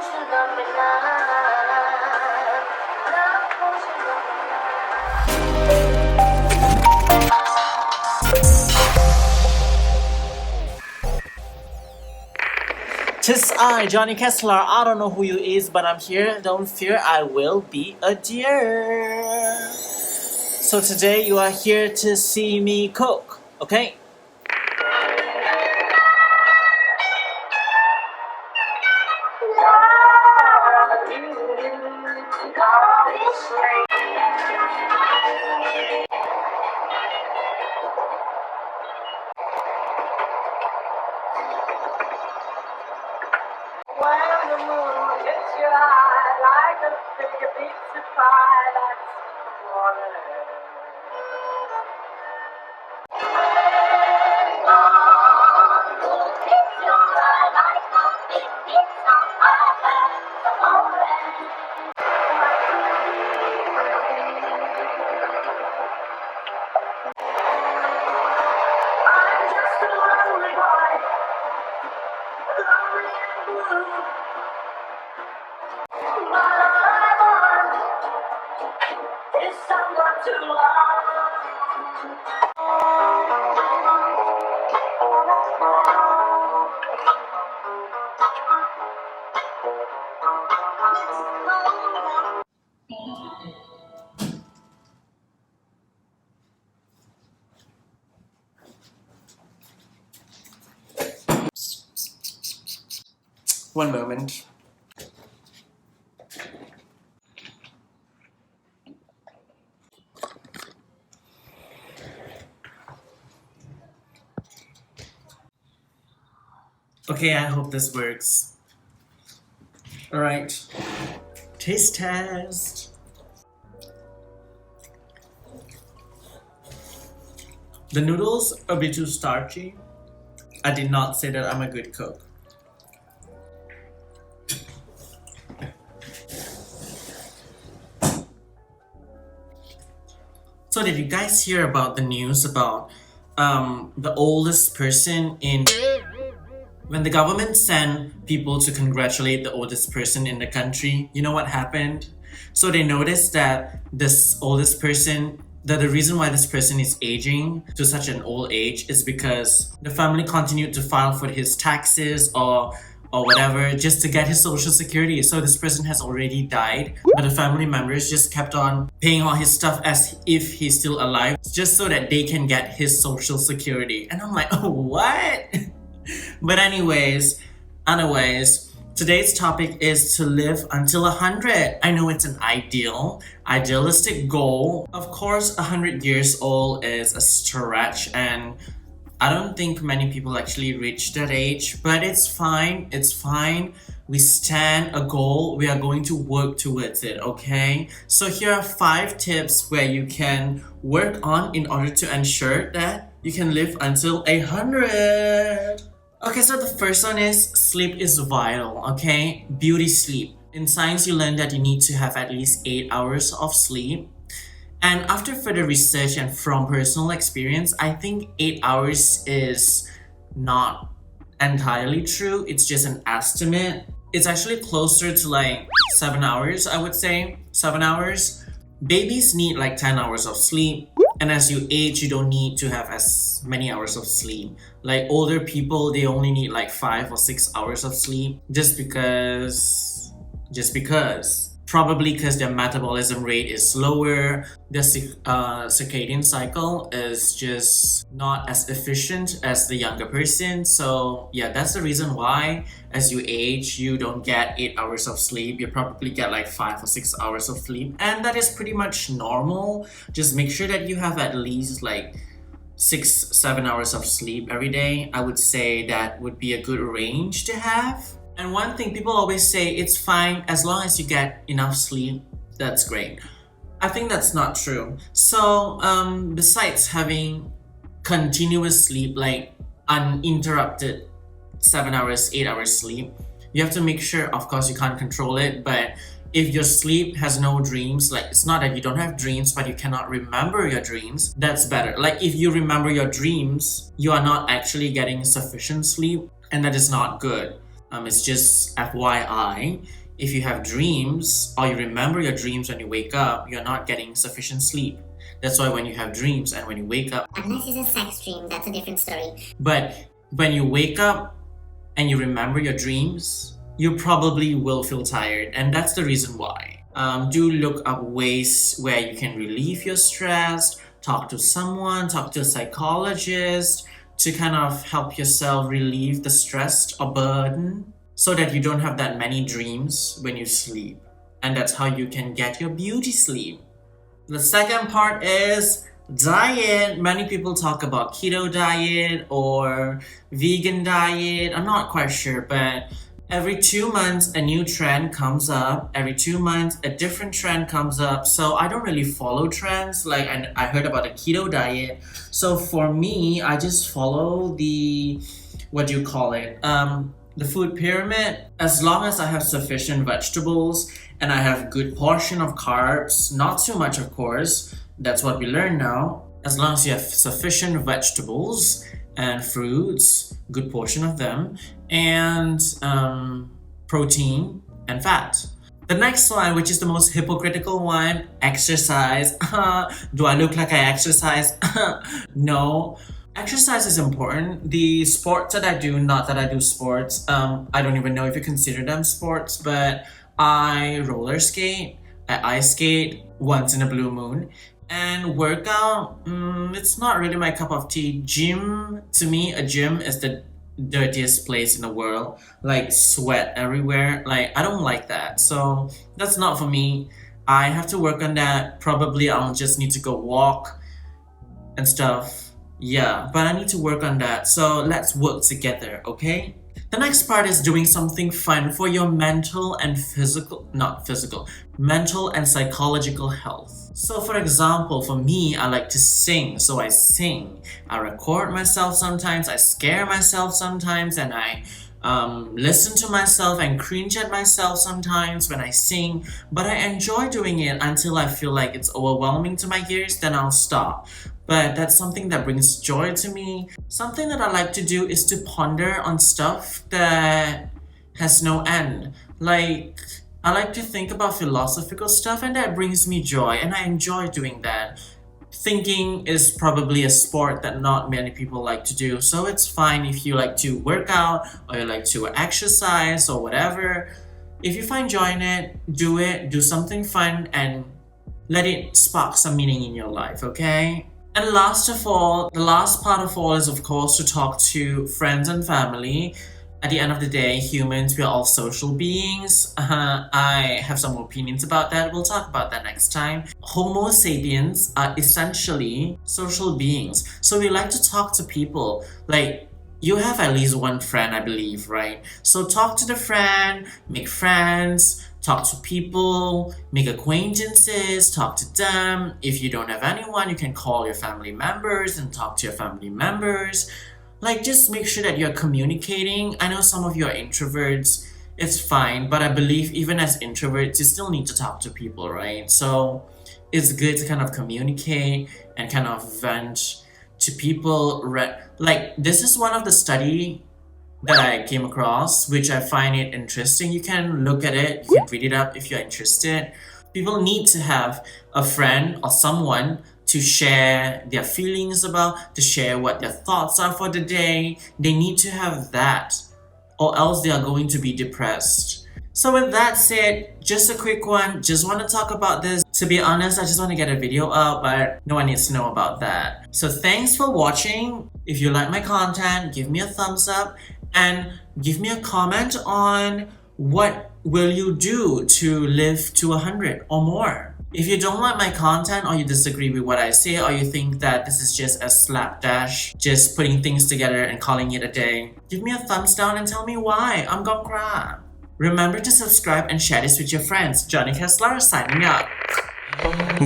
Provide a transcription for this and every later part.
'Tis I, Johnny Castellar. I don't know who you is, but I'm here. Don't fear, I will be a dear. So today you are here to see me cook, okay? When the moon hits your eye like a big pizza pie, that's the morning. Hits your eye like a big pizza pie, that's the morning. I'm just a lonely boy, lonely and blue. But all I want is someone to love. One moment. Okay, I hope this works. Alright. Taste test. The noodles are a bit too starchy. I did not say that I'm a good cook. So did you guys hear about the news about the oldest person in... When the government sent people to congratulate the oldest person in the country, you know what happened? So they noticed that this oldest person, the reason why this person is aging to such an old age is because the family continued to file for his taxes or whatever just to get his social security. So this person has already died, but the family members just kept on paying all his stuff as if he's still alive just so that they can get his social security. And I'm like, oh, what? But anyways, today's topic is to live until 100. I know it's an idealistic goal. Of course, 100 years old is a stretch, and I don't think many people actually reach that age, but it's fine. It's fine. We stand a goal. We are going to work towards it, okay? So here are 5 tips where you can work on in order to ensure that you can live until 100. Okay, so the first one is sleep is vital, okay? Beauty sleep. In science, you learn that you need to have at least 8 hours of sleep. And after further research and from personal experience, I think 8 hours is not entirely true. It's just an estimate. It's actually closer to like 7 hours, I would say. 7 hours. Babies need like 10 hours of sleep. And as you age, you don't need to have as many hours of sleep. Like older people, they only need like 5 or 6 hours of sleep just because. Probably because their metabolism rate is lower, their circadian cycle is just not as efficient as the younger person. So yeah, that's the reason why as you age, you don't get 8 hours of sleep. You probably get like 5 or 6 hours of sleep. And that is pretty much normal. Just make sure that you have at least like 6-7 hours of sleep every day. I would say that would be a good range to have. And one thing people always say, it's fine as long as you get enough sleep, that's great. I think that's not true. So besides having continuous sleep, like uninterrupted 7 hours, 8 hours sleep, you have to make sure, of course you can't control it, but if your sleep has no dreams, like it's not that you don't have dreams, but you cannot remember your dreams, that's better. Like if you remember your dreams, you are not actually getting sufficient sleep, and that is not good. It's just FYI. If you have dreams or you remember your dreams when you wake up, you're not getting sufficient sleep. That's why when you have dreams and when you wake up, Unless it's a sex dream, that's a different story. but when you wake up and you remember your dreams, you probably will feel tired, and that's the reason why. Do look up ways where you can relieve your stress, talk to someone, talk to a psychologist to kind of help yourself relieve the stress or burden so that you don't have that many dreams when you sleep. And that's how you can get your beauty sleep. The second part is diet. Many people talk about keto diet or vegan diet. I'm not quite sure, but every 2 months a new trend comes up. Every 2 months a different trend comes up. So I don't really follow trends. Like I heard about the keto diet. So for me, I just follow the, what do you call it? The food pyramid. As long as I have sufficient vegetables and I have good portion of carbs, not too much of course. That's what we learn now. As long as you have sufficient vegetables and fruits, good portion of them, and protein and fat. The next one, which is the most hypocritical one, exercise. Do I look like I exercise? No. Exercise is important. The sports that I do, not that I do sports, I don't even know if you consider them sports, but I roller skate, I ice skate once in a blue moon. And workout, it's not really my cup of tea. Gym, to me, a gym is the dirtiest place in the world. Like sweat everywhere. Like, I don't like that. So that's not for me. I have to work on that. Probably I'll just need to go walk and stuff. Yeah, but I need to work on that. So let's work together, okay? The next part is doing something fun for your mental and mental and psychological health. So for example, for me, I like to sing. So I sing. I record myself sometimes, I scare myself sometimes, and I listen to myself and cringe at myself sometimes when I sing. But I enjoy doing it until I feel like it's overwhelming to my ears, then I'll stop. But that's something that brings joy to me. Something that I like to do is to ponder on stuff that has no end. Like, I like to think about philosophical stuff, and that brings me joy, and I enjoy doing that. Thinking is probably a sport that not many people like to do, so it's fine if you like to work out or you like to exercise or whatever. If you find joy in it, do something fun, and let it spark some meaning in your life, okay? And last of all, the last part of all is of course to talk to friends and family. At the end of the day, humans, we are all social beings. I have some opinions about that. We'll talk about that next time. Homo sapiens are essentially social beings. So we like to talk to people. Like, you have at least one friend, I believe, right? So talk to the friend, make friends, talk to people, make acquaintances, talk to them. If you don't have anyone, you can call your family members and talk to your family members. Like, just make sure that you're communicating. I know some of you are introverts. It's fine, but I believe even as introverts, you still need to talk to people, right? So it's good to kind of communicate and kind of vent to people. Like, this is one of the study that I came across, which I find it interesting. You can look at it, you can read it up if you're interested. People need to have a friend or someone to share their feelings about, to share what their thoughts are for the day. They need to have that, or else they are going to be depressed. So with that said, just a quick one, just want to talk about this. To be honest, I just want to get a video up, but no one needs to know about that. So thanks for watching. If you like my content, give me a thumbs up and give me a comment on what will you do to live to 100 or more. If you don't like my content, or you disagree with what I say, or you think that this is just a slapdash, just putting things together and calling it a day, give me a thumbs down and tell me why. I'm gonna cry. Remember to subscribe and share this with your friends. Johnny Castellar signing out.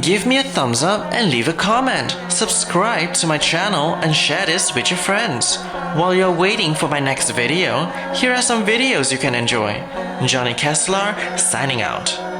Give me a thumbs up and leave a comment. Subscribe to my channel and share this with your friends. While you're waiting for my next video, here are some videos you can enjoy. Johnny Castellar signing out.